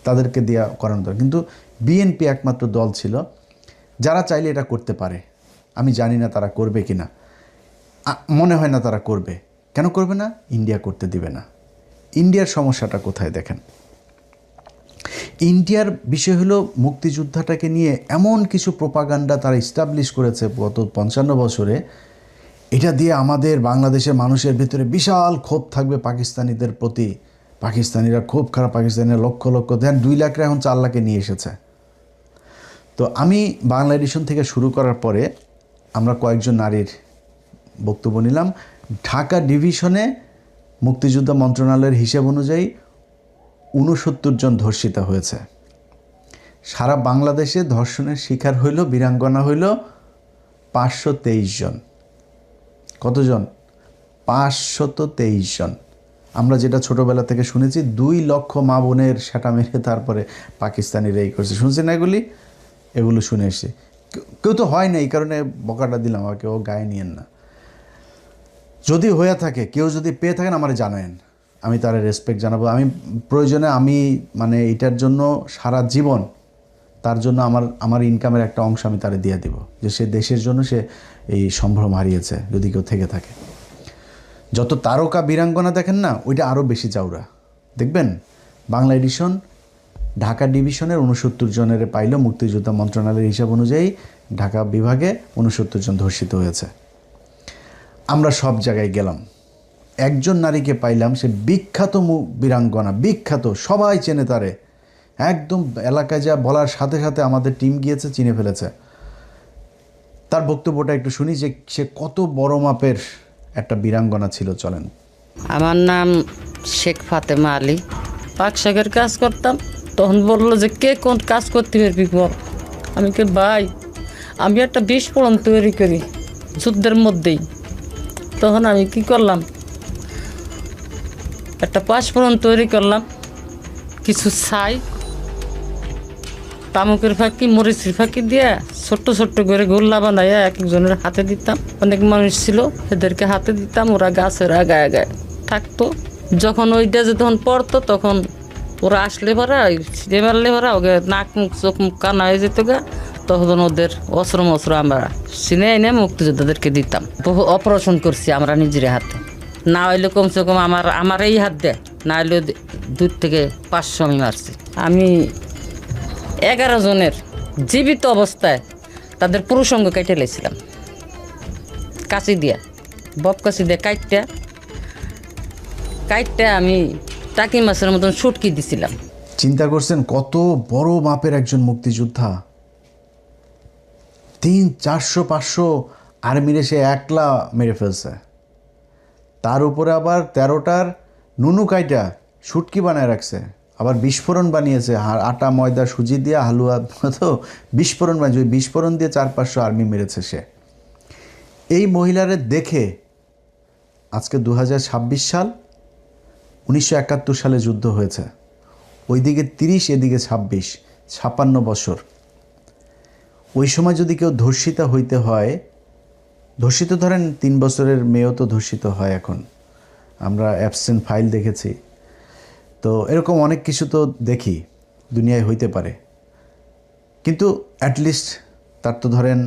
তাদেরকে দেওয়া করানো দরকার। কিন্তু বিএনপি একমাত্র দল ছিল যারা চাইলে এটা করতে পারে। আমি জানি না তারা করবে কি না, মনে হয় না তারা করবে। কেন করবে না? ইন্ডিয়া করতে দিবে না। ইন্ডিয়ার সমস্যাটা কোথায় দেখেন, ইন্ডিয়ার বিষয় হলো মুক্তিযোদ্ধাটাকে নিয়ে এমন কিছু প্রোপাগান্ডা তারা ইস্টাবলিশ করেছে গত ৫৫ বছরে, এটা দিয়ে আমাদের বাংলাদেশের মানুষের ভিতরে বিশাল ক্ষোভ থাকবে পাকিস্তানিদের প্রতি। পাকিস্তানিরা খুব খারাপ, পাকিস্তানিরা লক্ষ লক্ষ দেন, ২ লাখরা এখন ৪ লাখে নিয়ে এসেছে। তো আমি বাংলা এডিশন থেকে শুরু করার পরে আমরা কয়েকজন নারীর বক্তব্য নিলাম। ঢাকা ডিভিশনে মুক্তিযোদ্ধা মন্ত্রণালয়ের হিসেব অনুযায়ী ৬৯ জন ধর্ষিতা হয়েছে। সারা বাংলাদেশে ধর্ষণের শিকার হইল, বীরাঙ্গনা হইল ৫২৩ জন। কতজন? ৫২৩ জন। আমরা যেটা ছোটোবেলা থেকে শুনেছি ২ লক্ষ মা বোনের সেটা মেরে তারপরে পাকিস্তানিরা এই করছে, শুনছি না এগুলো শুনে এসে কেউ তো হয় না, এই কারণে বকাটা দিলাম, আমাকে ও গায়ে নিয়েন না। যদি হয়ে থাকে, কেউ যদি পেয়ে থাকেন আমার জানায়েন, আমি তার রেসপেক্ট জানাবো। আমি প্রয়োজনে আমি মানে এটার জন্য সারা জীবন তার জন্য আমার ইনকামের একটা অংশ আমি তারে দিয়ে দিব, যে সে দেশের জন্য সে এই সম্ভ্রম হারিয়েছে, যদি কেউ থেকে থাকে। যত তারকা বীরাঙ্গনা দেখেন না, ওইটা আরও বেশি চাউরা দেখবেন। বাংলা এডিশন ঢাকা ডিভিশনের ৬৯ জনের পাইল, মুক্তিযোদ্ধা মন্ত্রণালয়ের হিসাব অনুযায়ী ঢাকা বিভাগে ৬৯ জন ধর্ষিত হয়েছে। আমরা সব জায়গায় গেলাম, একজন নারীকে পাইলাম, সে বিখ্যাত বীরাঙ্গনা, বিখ্যাত, সবাই চেনে তারে, একদম এলাকায় যা বলার সাথে সাথে আমাদের টিম গিয়েছে, চিনে ফেলেছে। তার বক্তব্যটা একটু শুনি যে সে কত বড় মাপের একটা বীরাঙ্গনা ছিল। চলেন। আমার নাম শেখ ফাতেমা আলী, পাক শাকের কাজ করতাম। তখন বললো যে কে কোন কাজ করতে পারবি বল। আমি কে ভাই, আমি একটা বিস্ফোরণ তৈরি করি যুদ্ধের মধ্যেই। তখন আমি কি করলাম, একটা পাঁচফোড়ন তৈরি করলাম, কিছু ছাই, তামুকের ফাঁকি, মরিচের ফাঁকি দিয়ে ছোট্ট ছোট্ট করে গোল্লা বানাইয়া এক একজনের হাতে দিতাম। অনেক মানুষ ছিল, এদেরকে হাতে দিতাম, ওরা গাছের আগায় আগায় থাকতো। যখন ওইটা যে তখন পড়তো, তখন ওরা আসলে ভরা ছিঁড়ে মারলে ভরা ওকে নাক মুখ চোখ মুখ কানা হয়ে যেত গা। তখন ওদের অস্ত্র মস্ত্র আমরা চিনে এনে মুক্তিযোদ্ধাদেরকে দিতাম। বহু অপারেশন করছি আমরা নিজের হাতে, না হইলে কমসে কম আমার এই হাত দেয়, না হইলে 2 থেকে 500 আমি মারছি। আমি 11 জনের জীবিত অবস্থায় তাদের পুরুষঙ্গ কেটে লেছিলাম কাঁচি দিয়া, বব কাঁচি দিয়ে কাইটটা আমি টাকি মাছের মতন সুটকি দিছিলাম। চিন্তা করছেন কত বড় মাপের একজন মুক্তিযোদ্ধা, 300-400-500 আর্মিরে সে একলা মেরে ফেলছে। তার উপরে আবার 13টার নুনু কাইটা শুটকি বানায় রাখছে, আবার বিস্ফোরণ বানিয়েছে, আটা ময়দা সুজি দিয়ে হালুয়া তো বিস্ফোরণ বানিয়েছে। ওই বিস্ফোরণ দিয়ে 400-500 আর্মি মেরেছে সে। এই মহিলারে দেখে আজকে 2026 সাল, 1971 সালে যুদ্ধ হয়েছে, ওইদিকে 30 এদিকে 26, 56 বছর। ওই সময় যদি কেউ ধর্ষিতা হইতে হয়, ধর্ষিত ধরেন 3 বছরের মেয়েও তো ধর্ষিত হয় এখন, আমরা অ্যাবসেন্ট ফাইল দেখেছি, তো এরকম অনেক কিছু তো দেখি দুনিয়ায় হইতে পারে। কিন্তু অ্যাটলিস্ট তার তো ধরেন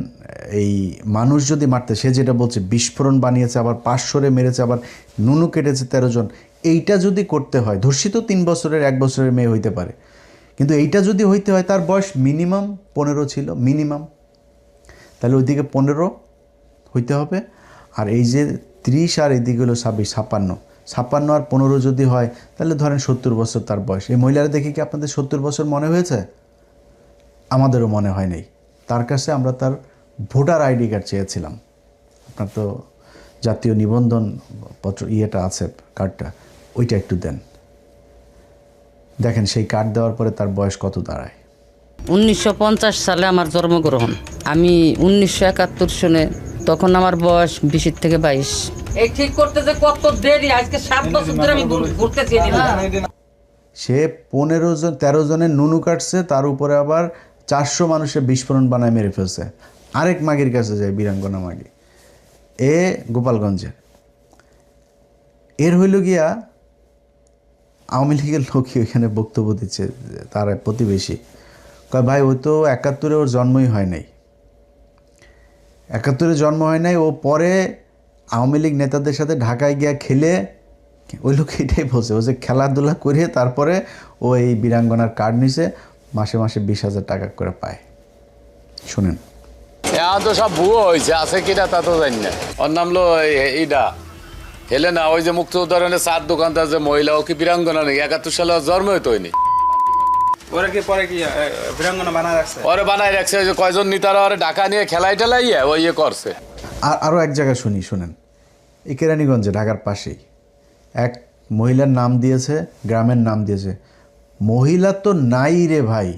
এই মানুষ যদি মারতে, সে যেটা বলছে বিস্ফোরণ বানিয়েছে, আবার 500-রে মেরেছে, আবার নুনু কেটেছে 13 জন, এইটা যদি করতে হয়, ধর্ষিত 3 বছরের 1 বছরের মেয়ে হইতে পারে, কিন্তু এইটা যদি হইতে হয় তার বয়স মিনিমাম 15 ছিল, মিনিমাম। তাহলে ওইদিকে 15 হইতে হবে, আর এই যে 30 আর এদিকে হলো 26, 56 আর 15 যদি হয়, তাহলে ধরেন 70 বছর তার বয়স। এই মহিলারা দেখে কি আপনাদের 70 বছর মনে হয়েছে? আমাদেরও মনে হয় নাই। তার কাছে আমরা তার ভোটার আইডি কার্ড চেয়েছিলাম। আপনার তো জাতীয় নিবন্ধন পত্র ইয়েটা আছে, কার্ডটা, ওইটা একটু দেন। দেখেন সেই কার্ড দেওয়ার পরে তার বয়স কত দাঁড়ায়। 1950 সালে আমার জন্মগ্রহণ, আমি 1971 সনে, তখন আমার বয়স 20 থেকে 22। এই ঠিক করতে যে কত দেরি, আজকে 7 বছর ধরে আমি ঘুরতেছি। সে 13 জনের নুনু কাটছে, তার উপরে আবার 400 মানুষের বিস্ফোরণ বানায় মেরে ফেলছে। আরেক মাগির কাছে যায়, বীরাঙ্গনা মাগি, গোপালগঞ্জের। এর হইল গিয়া আওয়ামী লীগের লোকই ওইখানে বক্তব্য দিচ্ছে, তার প্রতিবেশী কয় ভাই ওই তো ৭১ ওর জন্মই হয় নাই, ৭১ জন্ম হয় নাই, ও পরে আওয়ামী লীগ নেতাদের সাথে ঢাকায় গিয়া খেলে, ওই লোক এটাই বলছে, ও যে খেলাধুলা করে তারপরে ও এই বীরাঙ্গনার কার্ড নিছে, মাসে মাসে 20,000 টাকা করে পায়। শুনেন, এখন তো সব ভুয়ো হয়েছে, আছে কিনা তা তো জানি না। ওর নাম লো এইটা হেলে না, ওই যে মুক্তিযোদ্ধারণের চার দোকানদার যে মহিলা, ও কি বীরাঙ্গনা নেই? ৭১ সালে ওর জন্মই তো হয়নি। ওরা কি পরে কি বীরাঙ্গনা বানায় রাখছে? ওরে বানাই রাখছে, ওই যে কয়জন নেতারা ওরে ঢাকা নিয়ে খেলাই টেলাইয়া ওই ইয়ে করছে। আরও এক জায়গায় শুনেন, এই কেরানীগঞ্জে ঢাকার পাশেই এক মহিলার নাম দিয়েছে, গ্রামের নাম দিয়েছে, মহিলা তো নাই রে ভাই,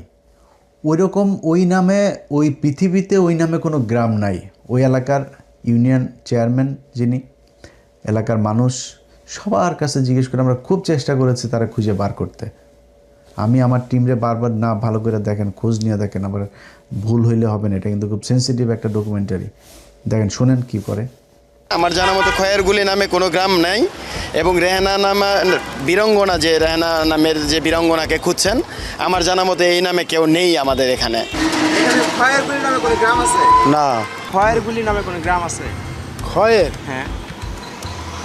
ওইরকম ওই নামে, ওই পৃথিবীতে ওই নামে কোনো গ্রাম নাই। ওই এলাকার ইউনিয়ন চেয়ারম্যান যিনি, এলাকার মানুষ সবার কাছে জিজ্ঞেস করে আমরা খুব চেষ্টা করেছি তারা খুঁজে বার করতে। আমি আমার টিমরে বারবার, না ভালো করে দেখেন, খোঁজ নিয়ে দেখেন, আবার ভুল হইলে হবে না, এটা কিন্তু খুব সেন্সিটিভ একটা ডকুমেন্টারি। দেখেন, শোনেন কি করে। আমার জানা মতো খয়েরগুলি নামে কোনো গ্রাম নাই, এবং রেহানা নামা বীরঙ্গনা, যে রেহানা নামের যে বীরঙ্গনাকে খুঁজছেন, আমার জানা মতো এই নামে কেউ নেই আমাদের এখানে। এখানে খয়েরগুলি নামে কোনো গ্রাম আছে? না। খয়েরগুলি নামে কোনো গ্রাম আছে? খয়ের হ্যাঁ।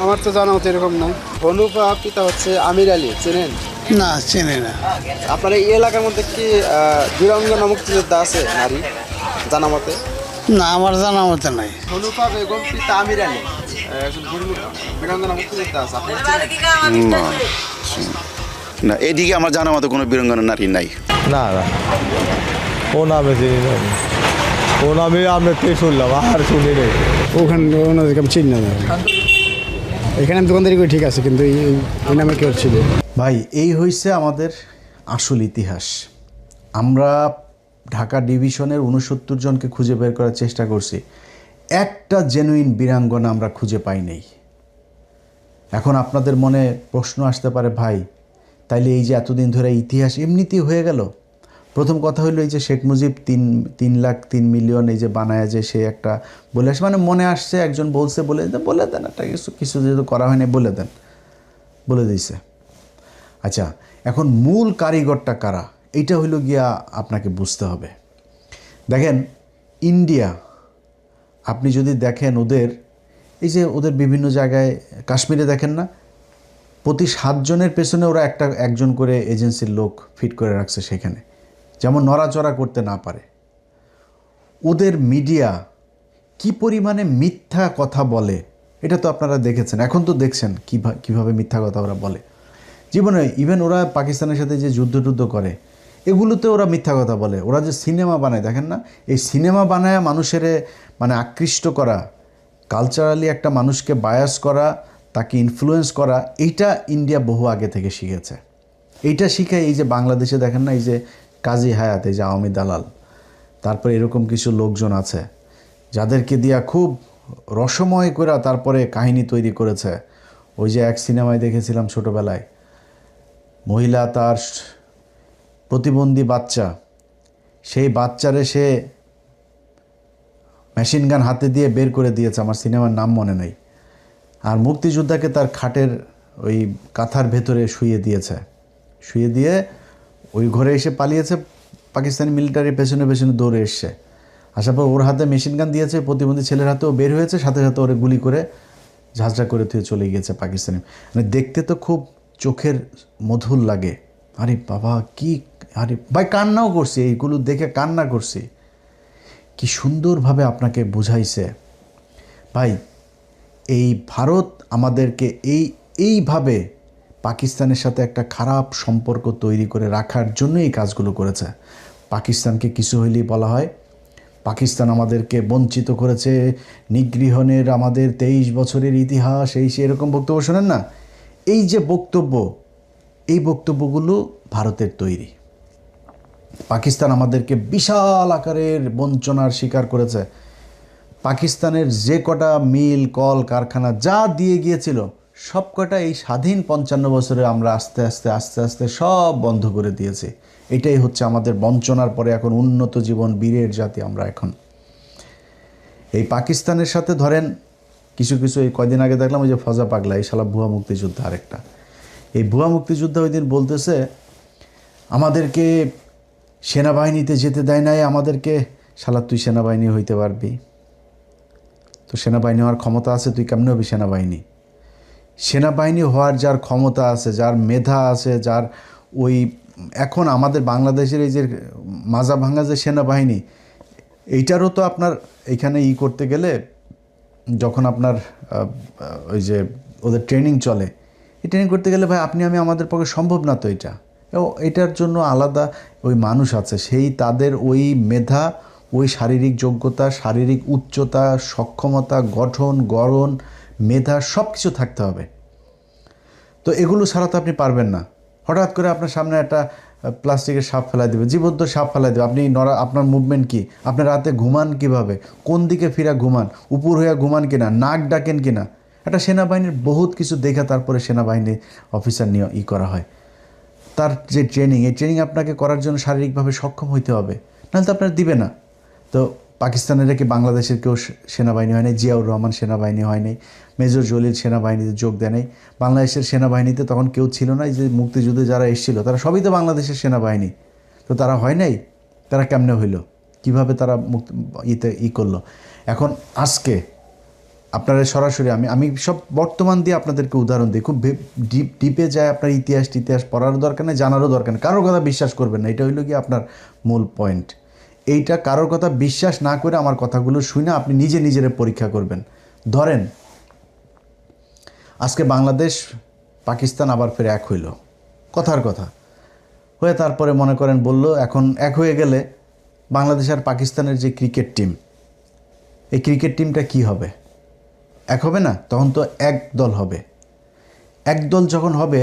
আমার তো জানা মতো এরকম নাই। হনুপা পিতা হচ্ছে আমির আলী, চেনেন? না, চেনে না। আপনার এই এলাকার মধ্যে কি বীরাঙ্গনা মুক্তিযোদ্ধা আছে নারী জানা মতে? না, আমার জানা মতো নাই। হনুপা বেগম পিতা আমির আলী একজন বীরাঙ্গনা মুক্তিযোদ্ধা আছে, আপনি চেনেন? না, এদিকে আমার জানা মতো কোনো বীরঙ্গনা নারী নাই। না না, ও নামে চিনি না, ও নামে আমরা কে শুনলাম, আর শুনি নেই। ওখানে ওনাদেরকে আমি চিনি না। এখানে আমি দোকানদারি করি ঠিক আছে, কিন্তু এই নামে কেউ ছিল। ভাই, এই হয়েছে আমাদের আসল ইতিহাস। আমরা ঢাকা ডিভিশনের 69 জনকে খুঁজে বের করার চেষ্টা করছি, একটা জেনুইন বীরাঙ্গনা আমরা খুঁজে পাই নাই। এখন আপনাদের মনে প্রশ্ন আসতে পারে, ভাই তাইলে এই যে এতদিন ধরে ইতিহাস এমনিতেই হয়ে গেল? প্রথম কথা হলো, এই যে শেখ মুজিব 3,03,000,000 এই যে বানায়, যে সে একটা বলে আসে, মানে মনে আসছে, একজন বলছে, বলে দেন একটা কিছু যেহেতু করা হয়নি, বলে দিয়েছে। আচ্ছা, এখন মূল কারিগরটা কারা, এইটা হইল গিয়া আপনাকে বুঝতে হবে। দেখেন, ইন্ডিয়া, আপনি যদি দেখেন ওদের, এই যে ওদের বিভিন্ন জায়গায়, কাশ্মীরে দেখেন না, প্রতি 7 জনের পেছনে ওরা একজন করে এজেন্সির লোক ফিট করে রাখছে সেখানে, যেমন নড়াচড়া করতে না পারে। ওদের মিডিয়া কি পরিমাণে মিথ্যা কথা বলে, এটা তো আপনারা দেখেছেন, এখন তো দেখছেন কিভাবে মিথ্যা কথা ওরা বলে। জীবনে ইভেন ওরা পাকিস্তানের সাথে যে যুদ্ধ করে, এগুলোতে ওরা মিথ্যা কথা বলে। ওরা যে সিনেমা বানায়, দেখেন না, এই সিনেমা বানায় মানুষের মানে আকৃষ্ট করা, কালচারালি একটা মানুষকে বায়াস করা, তাকে ইনফ্লুয়েন্স করা, এইটা ইন্ডিয়া বহু আগে থেকে শিখেছে। এইটা শিখে এই যে বাংলাদেশে দেখেন না, এই যে কাজী হায়াত, এই যে আওয়ামী দালাল, তারপরে এরকম কিছু লোকজন আছে যাদেরকে দিয়া খুব রসময় করে তারপরে কাহিনী তৈরি করেছে। ওই যে এক সিনেমায় দেখেছিলাম ছোটোবেলায়, মহিলা তার প্রতিবন্ধী বাচ্চা, সেই বাচ্চারে সে মেশিন গান হাতে দিয়ে বের করে দিয়েছে, আমার সিনেমার নাম মনে নেই, আর মুক্তিযোদ্ধাকে তার খাটের ওই কাঁথার ভেতরে শুয়ে দিয়েছে, শুয়ে দিয়ে ওই ঘরে এসে পালিয়েছে, পাকিস্তানি মিলিটারির পেছনে পেছনে দৌড়ে এসছে, আসার পর ওর হাতে মেশিন গান দিয়েছে, প্রতিবন্ধী ছেলের হাতেও বের হয়েছে, সাথে সাথে ওরে গুলি করে ঝাঁঝরা করে থুয়ে চলে গিয়েছে পাকিস্তানি। মানে দেখতে তো খুব চোখের মধুর লাগে। আরে বাবা, কি, আরে ভাই, কান্নাও করছি, এইগুলো দেখে কান্না করছি। কি সুন্দরভাবে আপনাকে বুঝাইছে ভাই। এই ভারত আমাদেরকে এইভাবে পাকিস্তানের সাথে একটা খারাপ সম্পর্ক তৈরি করে রাখার জন্য এই কাজগুলো করেছে। পাকিস্তানকে কিছু হইলেই বলা হয় পাকিস্তান আমাদেরকে বঞ্চিত করেছে, নিগৃহণের আমাদের 23 বছরের ইতিহাস, এই সে এরকম বক্তব্য শোনেন না। এই যে বক্তব্য, এই বক্তব্যগুলো ভারতের তৈরি। পাকিস্তান আমাদেরকে বিশাল আকারের বঞ্চনার শিকার করেছে। পাকিস্তানের যে কটা মিল, কল, কারখানা যা দিয়ে গিয়েছিল, সব কটা এই স্বাধীন 55 বছরে আমরা আস্তে আস্তে সব বন্ধ করে দিয়েছি। এটাই হচ্ছে আমাদের বঞ্চনার পরে এখন উন্নত জীবন, বীরের জাতি আমরা এখন। এই পাকিস্তানের সাথে ধরেন কিছু এই কয়দিন আগে দেখলাম, ওই যে ফজা পাগলা, এই শালা ভুয়া মুক্তিযোদ্ধা আরেকটা, এই ভুয়া মুক্তিযোদ্ধা ওই দিন বলতেছে আমাদেরকে সেনাবাহিনীতে যেতে দেয় নাই, আমাদেরকে। শালা তুই সেনাবাহিনী হইতে পারবি? তো সেনাবাহিনী হওয়ার ক্ষমতা আছে, তুই কেমনে হবি সেনাবাহিনী? সেনাবাহিনী হওয়ার যার ক্ষমতা আছে, যার মেধা আছে, যার ওই এখন আমাদের বাংলাদেশের এই যে মাজা ভাঙা যে সেনাবাহিনী, এইটারও তো আপনার এইখানে করতে গেলে যখন আপনার ওই যে ওদের ট্রেনিং চলে, এই ট্রেনিং করতে গেলে ভাই আপনি আমি আমাদের পক্ষে সম্ভব না তো এটা। এটার জন্য আলাদা ওই মানুষ আছে, সেই তাদের ওই মেধা, ওই শারীরিক যোগ্যতা, শারীরিক উচ্চতা, সক্ষমতা, গঠন গড়ন, মেধা সব কিছু থাকতে হবে। তো এগুলো ছাড়া তো আপনি পারবেন না। হঠাৎ করে আপনার সামনে একটা প্লাস্টিকের সাপ ফেলাই দেবে, জীবন্ত সাপ ফেলাই দেবে, আপনি আপনার মুভমেন্ট কি? আপনি রাতে ঘুমান কিভাবে? কোন দিকে ফিরা ঘুমান? উপর হইয়া ঘুমান কিনা? নাক ডাকেন কিনা? একটা সেনাবাহিনীর বহুত কিছু দেখে তারপরে সেনাবাহিনীর অফিসার নিয়ে করা হয়। তার যে ট্রেনিং, এই ট্রেনিং আপনাকে করার জন্য শারীরিকভাবে সক্ষম হইতে হবে, নাহলে তো আপনার দিবে না। তো পাকিস্তানের কি বাংলাদেশের কেউ সেনাবাহিনী হয় নাই? জিয়াউর রহমান সেনাবাহিনী হয় নাই, মেজর জলিল সেনাবাহিনীতে যোগ দেয় নাই। বাংলাদেশের সেনাবাহিনীতে তখন কেউ ছিল না, যে মুক্তিযুদ্ধে যারা এসেছিল তারা সবই তো বাংলাদেশের সেনাবাহিনী। তো তারা হয় নাই, তারা কেমনে হইল? কিভাবে তারা করলো? এখন আজকে আপনারা সরাসরি আমি সব বর্তমান দিয়ে আপনাদেরকে উদাহরণ দিই, খুব ডিপে যায়। আপনার ইতিহাস পড়ারও দরকার নেই, জানারও দরকার নেই, কারোর কথা বিশ্বাস করবেন না। এটা হইল কি আপনার মূল পয়েন্ট। এইটা কারোর কথা বিশ্বাস না করে আমার কথাগুলো শুনে আপনি নিজেরে পরীক্ষা করবেন। ধরেন আজকে বাংলাদেশ পাকিস্তান আবার ফের এক হইল, কথার কথা হয়ে তারপরে মনে করেন বলল এখন এক হয়ে গেলে বাংলাদেশ আর পাকিস্তানের যে ক্রিকেট টিম, এই ক্রিকেট টিমটা কি হবে? এক হবে না? তখন তো এক দল হবে। এক দল যখন হবে,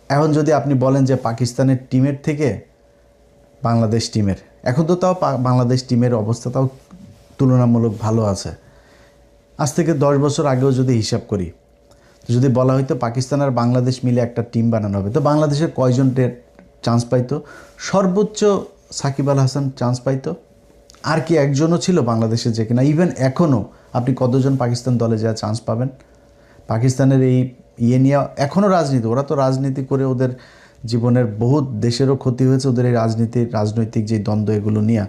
এখন যদি আপনি বলেন যে পাকিস্তানের টিমের থেকে বাংলাদেশ টিমের, এখন তো তাও বাংলাদেশ টিমের অবস্থা তাও তুলনামূলক ভালো আছে। আজ থেকে 10 বছর আগেও যদি হিসাব করি, তো যদি বলা হয়তো পাকিস্তান আর বাংলাদেশ মিলে একটা টিম বানানো হবে, তো বাংলাদেশের কয়জন চান্স পাইতো? সর্বোচ্চ সাকিব আল হাসান চান্স পাইতো। আর কি একজনও ছিল বাংলাদেশে যে কিনা, ইভেন এখনও আপনি কতজন পাকিস্তান দলে যা চান্স পাবেন? পাকিস্তানের এই নিয়ে এখনও রাজনীতি, ওরা তো রাজনীতি করে ওদের জীবনের বহুত দেশেরও ক্ষতি হয়েছে, ওদের এই রাজনৈতিক যে দ্বন্দ্ব এগুলো নিয়ে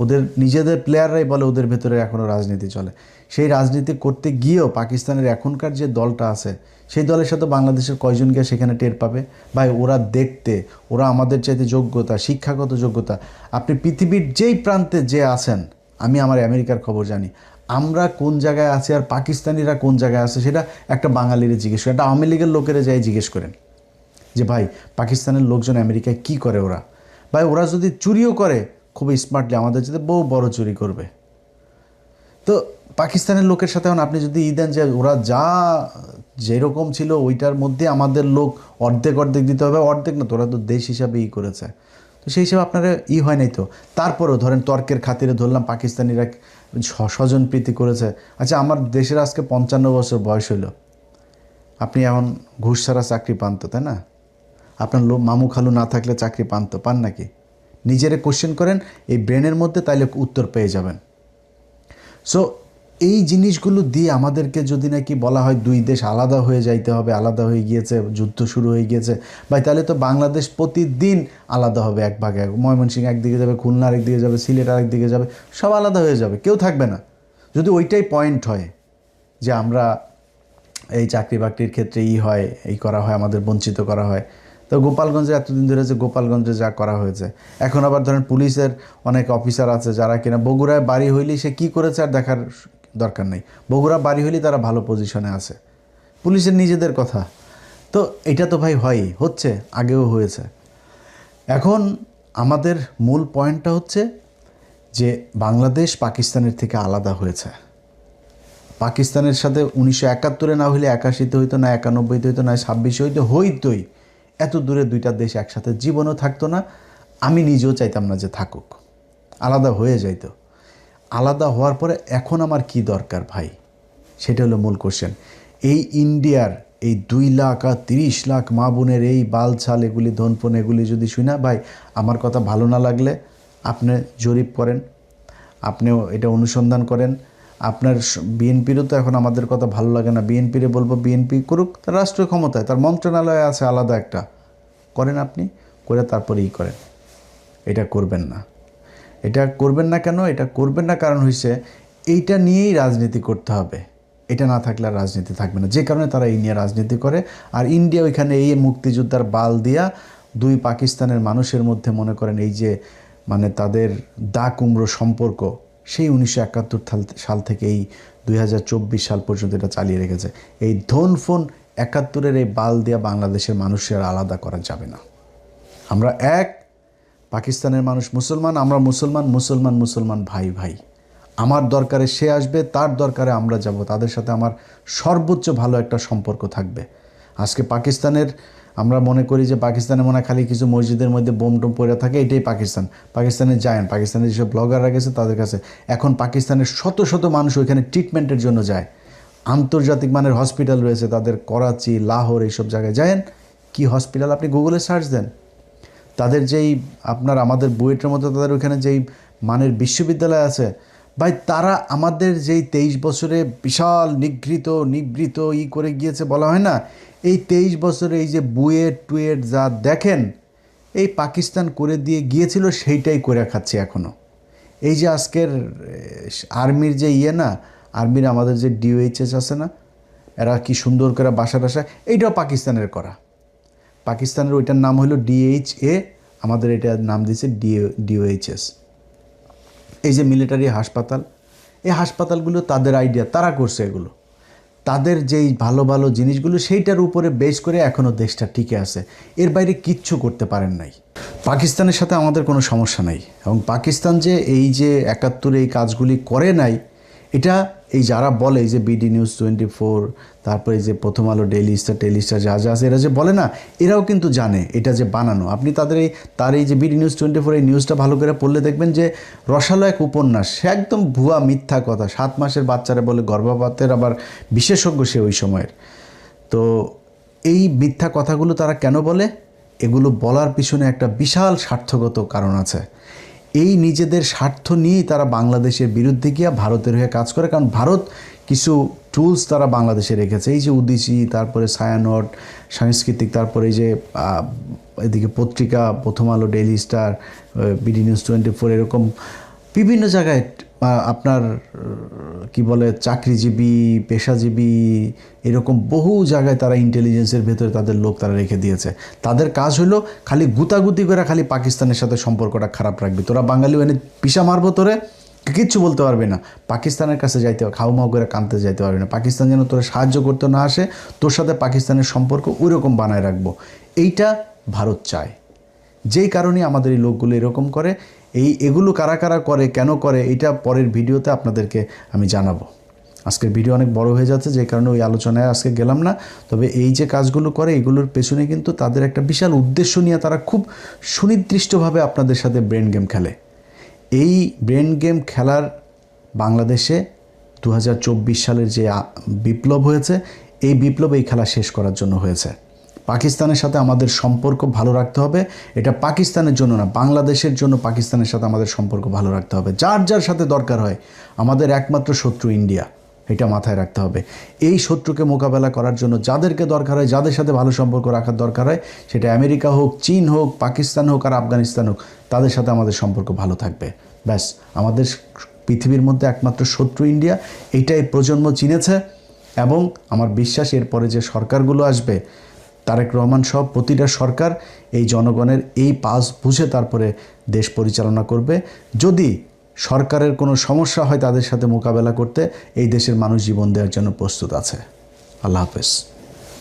ওদের নিজেদের প্লেয়াররাই বলে ওদের ভেতরে এখনও রাজনীতি চলে। সেই রাজনীতি করতে গিয়েও পাকিস্তানের এখনকার যে দলটা আছে, সেই দলের সাথে বাংলাদেশের কয়জন গিয়ে সেখানে টের পাবে? ভাই ওরা দেখতে, ওরা আমাদের চাইতে যোগ্যতা, শিক্ষাগত যোগ্যতা, আপনি পৃথিবীর যেই প্রান্তে যে আছেন, আমি আমার আমেরিকার খবর জানি, আমরা কোন জায়গায় আছি আর পাকিস্তানিরা কোন জায়গায় আছে সেটা একটা বাঙালিরে জিজ্ঞেস করেন, একটা আওয়ামী লীগের লোকেরা যাই জিজ্ঞেস করেন যে ভাই পাকিস্তানের লোকজন আমেরিকায় কি করে? ওরা ভাই ওরা যদি চুরিও করে খুব স্মার্টলি, আমাদের যাতে বহু বড় চুরি করবে। তো পাকিস্তানের লোকের সাথে এখন আপনি যদি দেন যে ওরা যা যেরকম ছিল ওইটার মধ্যে আমাদের লোক অর্ধেক দিতে হবে, অর্ধেক না, তোরা তো দেশ হিসাবে করেছে, তো সেই হিসাবে আপনারা হয় নাই। তো তারপরেও ধরেন তর্কের খাতিরে ধরলাম পাকিস্তানিরা স্বজনপ্রীতি করেছে। আচ্ছা আমার দেশের আজকে 55 বছর বয়স হইল, আপনি এখন ঘুষ ছাড়া চাকরি পান তো, তাই না? আপনার মামু খালু না থাকলে চাকরি পান নাকি? নিজেরে কোশ্চেন করেন এই ব্রেনের মধ্যে, তাইলে উত্তর পেয়ে যাবেন। সো এই জিনিসগুলো দিয়ে আমাদেরকে যদি নাকি বলা হয় দুই দেশ আলাদা হয়ে যাইতে হবে, আলাদা হয়ে গিয়েছে, যুদ্ধ শুরু হয়ে গিয়েছে, ভাই তাহলে তো বাংলাদেশ প্রতিদিন আলাদা হবে, এক ভাগে ময়মনসিংহ একদিকে যাবে, খুলনা আরেকদিকে যাবে, সিলেট আরেকদিকে যাবে, সব আলাদা হয়ে যাবে, কেউ থাকবে না। যদি ওইটাই পয়েন্ট হয় যে আমরা এই চাকরি বাকরির ক্ষেত্রে হয়, এই করা হয়, আমাদের বঞ্চিত করা হয়, তো গোপালগঞ্জে এতদিন ধরে যে গোপালগঞ্জে যা করা হয়েছে, এখন আবার ধরেন পুলিশের অনেক অফিসার আছে যারা কিনা বগুড়ায় বাড়ি হইলেই সে কী করেছে আর দেখার দরকার নেই, বগুড়া বাড়ি হইলেই তারা ভালো পজিশনে আছে, পুলিশের নিজেদের কথা। তো এটা তো ভাই হয়ই, হচ্ছে, আগেও হয়েছে। এখন আমাদের মূল পয়েন্টটা হচ্ছে যে বাংলাদেশ পাকিস্তানের থেকে আলাদা হয়েছে। পাকিস্তানের সাথে 1971 না হইলে 81-তে হইতো না, 91-তে হইতো না, 26-এ হইতোই। এত দূরে দুইটা দেশ একসাথে জীবনও থাকতো না, আমি নিজেও চাইতাম না যে থাকুক, আলাদা হয়ে যাইতো। আলাদা হওয়ার পরে এখন আমার কি দরকার ভাই, সেটা হলো মূল কোশ্চেন। এই ইন্ডিয়ার এই 2 লাখ আর 30 লাখ মা বোনের এই বালছাল এগুলি ধনপন এগুলি যদি শুনা, ভাই আমার কথা ভালো না লাগলে আপনি জরিপ করেন, আপনিও এটা অনুসন্ধান করেন, আপনার বিএনপিরও তো এখন আমাদের কথা ভালো লাগে না, বিএনপিরে বলবো বিএনপি করুক, তার রাষ্ট্রীয় ক্ষমতায়, তার মন্ত্রণালয় আছে আলাদা একটা, করেন আপনি, করে তারপরেই করেন। এটা করবেন না। এটা করবেন না কেন? এটা করবেন না কারণ হইছে এইটা নিয়েই রাজনীতি করতে হবে, এটা না থাকলে আর রাজনীতি থাকবে না। যে কারণে তারা এই নিয়ে রাজনীতি করে। আর ইন্ডিয়া ওইখানে এই মুক্তিযোদ্ধার বাল দিয়া দুই পাকিস্তানের মানুষের মধ্যে মনে করেন এই যে মানে তাদের দা কুমড়ো সম্পর্ক, সেই 1971 সাল থেকে এই 2024 সাল পর্যন্ত এটা চালিয়ে রেখেছে। এই ধন ফোন 71-এর এই বাল দিয়া বাংলাদেশের মানুষের আলাদা করা যাবে না। আমরা এক, পাকিস্তানের মানুষ মুসলমান, আমরা মুসলমান, মুসলমান মুসলমান ভাই ভাই। আমার দরকারে সে আসবে, তার দরকারে আমরা যাব, তাদের সাথে আমার সর্বোচ্চ ভালো একটা সম্পর্ক থাকবে। আজকে পাকিস্তানের আমরা মনে করি যে পাকিস্তানে মনে হয় খালি কিছু মসজিদের মধ্যে বোম টোম পড়ে থাকে, এটাই পাকিস্তান। পাকিস্তানে যায়, পাকিস্তানের যেসব ব্লগাররা গেছে তাদের কাছে এখন পাকিস্তানের শত শত মানুষ ওইখানে ট্রিটমেন্টের জন্য যায়। আন্তর্জাতিক মানের হসপিটাল রয়েছে তাদের, করাচি, লাহোর, এইসব জায়গায় যায়েন। কি হসপিটাল আপনি গুগলে সার্চ দেন, তাদের যেই আপনার আমাদের বুয়েটের মতো তাদের ওইখানে যেই মানের বিশ্ববিদ্যালয় আছে ভাই, তারা আমাদের যেই 23 বছরে বিশাল নিবৃত করে গিয়েছে বলা হয় না, এই 23 বছরে এই যে বুয়েট টুয়েট যা দেখেন এই পাকিস্তান করে দিয়ে গিয়েছিল, সেইটাই করে খাচ্ছে এখনও। এই যে আজকের আর্মির যে না, আর্মির আমাদের যে ডিওএইচএস আছে না, এরা কি সুন্দর করে বাসা এইটাও পাকিস্তানের করা। পাকিস্তানের ওইটার নাম হলো DHA, আমাদের এটার নাম দিয়েছে DOHS। এই যে মিলিটারি হাসপাতাল, এই হাসপাতালগুলো তাদের আইডিয়া, তারা করছে এগুলো। তাদের যেই ভালো ভালো জিনিসগুলো সেইটার উপরে বেস করে এখনও দেশটা টিকে আছে, এর বাইরে কিচ্ছু করতে পারেন নাই। পাকিস্তানের সাথে আমাদের কোনো সমস্যা নাই, এবং পাকিস্তান যে এই যে 71 এই কাজগুলি করে নাই, এটা এই যারা বলে যে বিডি নিউজ 24, তারপরে যে প্রথম আলো, ডেইলি স্টার, টেলিস্টার যা যা আছে, এরা যে বলে না, এরাও কিন্তু জানে এটা যে বানানো। আপনি তার এই যে বিডি নিউজ 24 এই নিউজটা ভালো করে পড়লে দেখবেন যে রসালো এক উপন্যাস, সে একদম ভুয়া মিথ্যা কথা। 7 মাসের বাচ্চারা বলে গর্ভপাতের আবার বিশেষজ্ঞ সে ওই সময়ের। তো এই মিথ্যা কথাগুলো তারা কেন বলে? এগুলো বলার পিছনে একটা বিশাল স্বার্থগত কারণ আছে। এই নিজেদের স্বার্থ নিয়েই তারা বাংলাদেশের বিরুদ্ধে গিয়ে ভারতের হয়ে কাজ করে, কারণ ভারত কিছু টুলস তারা বাংলাদেশে রেখেছে। এই যে উদিসি, তারপরে ছায়ানট, সাংস্কৃতিক, তারপরে এই যে এদিকে পত্রিকা, প্রথম আলো, ডেইলি স্টার, বিডি নিউজ 24, এরকম বিভিন্ন জায়গায় আপনার কি বলে চাকরিজীবী, পেশাজীবী, এরকম বহু জায়গায় তারা ইন্টেলিজেন্সের ভেতরে তাদের লোক তারা রেখে দিয়েছে। তাদের কাজ হলো খালি গুতাগুতি করে খালি পাকিস্তানের সাথে সম্পর্কটা খারাপ রাখবে। তোরা বাঙালি এনে পিসা মারবো, তোরে কিচ্ছু বলতে পারবে না, পাকিস্তানের কাছে যাইতে খাউমাউ করে কাঁদতে যাইতে পারবে না, পাকিস্তান যেন তোরা সাহায্য করতে না আসে, তোর সাথে পাকিস্তানের সম্পর্ক ওই রকম বানায় রাখবো। এইটা ভারত চায়, যেই কারণে আমাদের এই লোকগুলো এরকম করে। এগুলো কারা কারা করে, কেন করে, এটা পরের ভিডিওতে আপনাদেরকে আমি জানাবো। আজকের ভিডিও অনেক বড় হয়ে যাচ্ছে, যে কারণে ওই আলোচনায় আজকে গেলাম না। তবে এই যে কাজগুলো করে, এগুলোর পেছনে কিন্তু তাদের একটা বিশাল উদ্দেশ্য নিয়ে তারা খুব সুনির্দিষ্টভাবে আপনাদের সাথে ব্রেন গেম খেলে। এই ব্রেন গেম খেলার বাংলাদেশে 2024 সালের যে বিপ্লব হয়েছে, এই বিপ্লব এই খেলা শেষ করার জন্য হয়েছে। পাকিস্তানের সাথে আমাদের সম্পর্ক ভালো রাখতে হবে, এটা পাকিস্তানের জন্য না, বাংলাদেশের জন্য পাকিস্তানের সাথে আমাদের সম্পর্ক ভালো রাখতে হবে। যার যার সাথে দরকার হয়, আমাদের একমাত্র শত্রু ইন্ডিয়া, এটা মাথায় রাখতে হবে। এই শত্রুকে মোকাবেলা করার জন্য যাদেরকে দরকার হয়, যাদের সাথে ভালো সম্পর্ক রাখার দরকার হয়, সেটা আমেরিকা হোক, চীন হোক, পাকিস্তান হোক আর আফগানিস্তান হোক, তাদের সাথে আমাদের সম্পর্ক ভালো থাকবে। ব্যাস, আমাদের পৃথিবীর মধ্যে একমাত্র শত্রু ইন্ডিয়া, এইটাই প্রজন্ম চিনেছে। এবং আমার বিশ্বাস এরপরে যে সরকারগুলো আসবে, তারেক রহমান সহ প্রতিটা সরকার এই জনগণের এই পাস বুঝে তারপরে দেশ পরিচালনা করবে। যদি সরকারের কোনো সমস্যা হয়, তাদের সাথে মোকাবেলা করতে এই দেশের মানুষ জীবন দেওয়ার জন্য প্রস্তুত আছে। আল্লাহ হাফেজ।